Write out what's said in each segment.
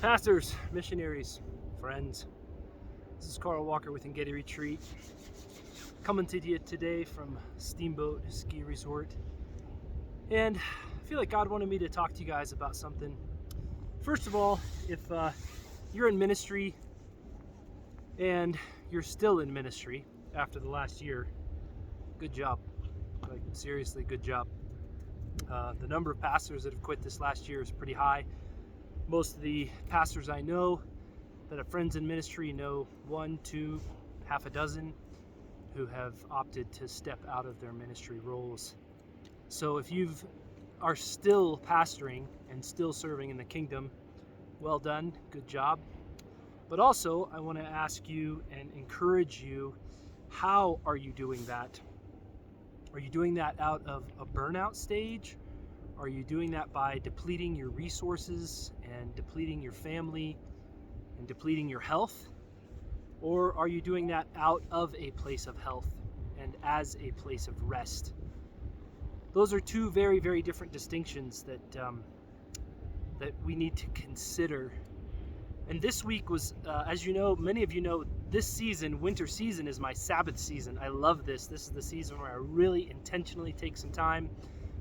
Pastors, missionaries, friends, this is Carl Walker with Engedi Retreat, coming to you today from Steamboat Ski Resort. And I feel like God wanted me to talk to you guys about something. First of all, if you're in ministry and you're still in ministry after the last year, good job. Like, seriously, good job. The number of pastors that have quit this last year is pretty high. Most of the pastors I know that have friends in ministry know one, two, half a dozen who have opted to step out of their ministry roles. So if you are still pastoring and still serving in the kingdom, well done, good job. But also, I want to ask you and encourage you, how are you doing that? Are you doing that out of a burnout stage? Are you doing that by depleting your resources and depleting your family and depleting your health? Or are you doing that out of a place of health and as a place of rest? Those are two very, very different distinctions that we need to consider. And this week was, as you know, many of you know, this season, winter season, is my Sabbath season. I love this. This is the season where I really intentionally take some time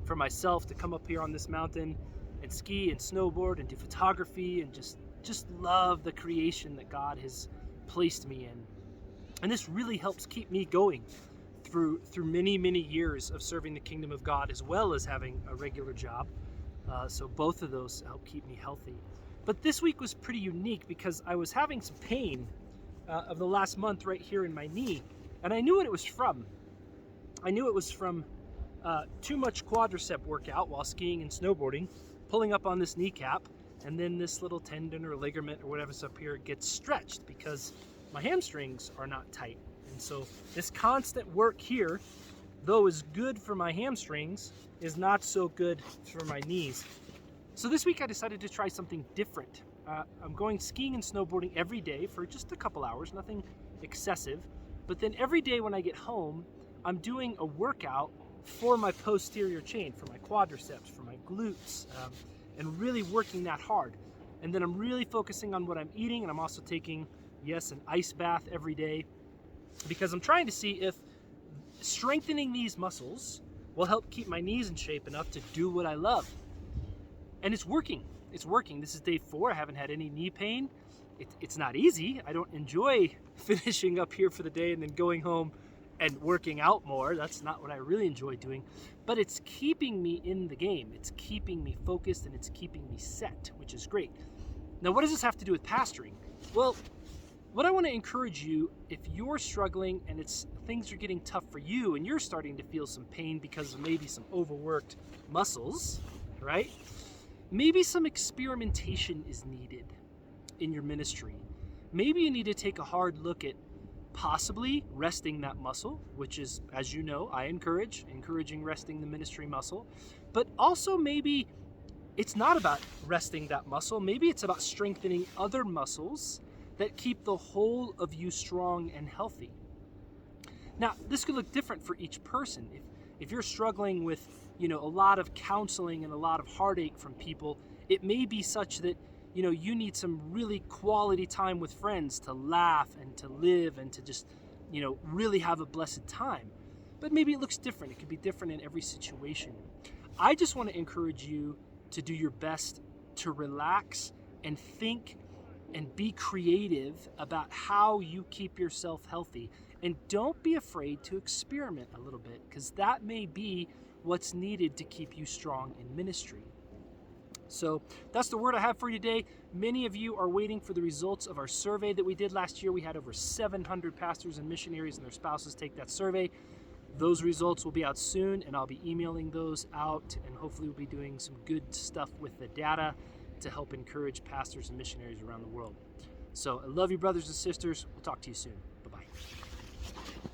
for myself to come up here on this mountain and ski and snowboard and do photography and just love the creation that God has placed me in. And this really helps keep me going through many, many years of serving the kingdom of God, as well as having a regular job. So both of those help keep me healthy. But this week was pretty unique because I was having some pain of the last month right here in my knee, and I knew what it was from. I knew it was from too much quadricep workout while skiing and snowboarding, pulling up on this kneecap, and then this little tendon or ligament or whatever's up here gets stretched because my hamstrings are not tight. And so this constant work here, though is good for my hamstrings, is not so good for my knees. So this week I decided to try something different. I'm going skiing and snowboarding every day for just a couple hours, nothing excessive. But then every day when I get home, I'm doing a workout for my posterior chain, for my quadriceps, for my glutes, and really working that hard. And then I'm really focusing on what I'm eating, and I'm also taking, yes, an ice bath every day, because I'm trying to see if strengthening these muscles will help keep my knees in shape enough to do what I love. And it's working. It's working. This is day 4. I haven't had any knee pain. It's not easy. I don't enjoy finishing up here for the day and then going home and working out more. That's not what I really enjoy doing. But it's keeping me in the game. It's keeping me focused, and it's keeping me set, which is great. Now, what does this have to do with pastoring? Well, what I want to encourage you, if you're struggling and things are getting tough for you and you're starting to feel some pain because of maybe some overworked muscles, right? Maybe some experimentation is needed in your ministry. Maybe you need to take a hard look at possibly resting that muscle, which is, as you know, I encouraging resting the ministry muscle. But also maybe it's not about resting that muscle. Maybe it's about strengthening other muscles that keep the whole of you strong and healthy. Now, this could look different for each person. If you're struggling with, a lot of counseling and a lot of heartache from people, it may be such that, you need some really quality time with friends to laugh and to live and to just, really have a blessed time. But maybe it looks different. It could be different in every situation. I just want to encourage you to do your best to relax and think and be creative about how you keep yourself healthy. And don't be afraid to experiment a little bit, because that may be what's needed to keep you strong in ministry. So that's the word I have for you today. Many of you are waiting for the results of our survey that we did last year. We had over 700 pastors and missionaries and their spouses take that survey. Those results will be out soon, and I'll be emailing those out, and hopefully we'll be doing some good stuff with the data to help encourage pastors and missionaries around the world. So I love you, brothers and sisters. We'll talk to you soon. Bye-bye.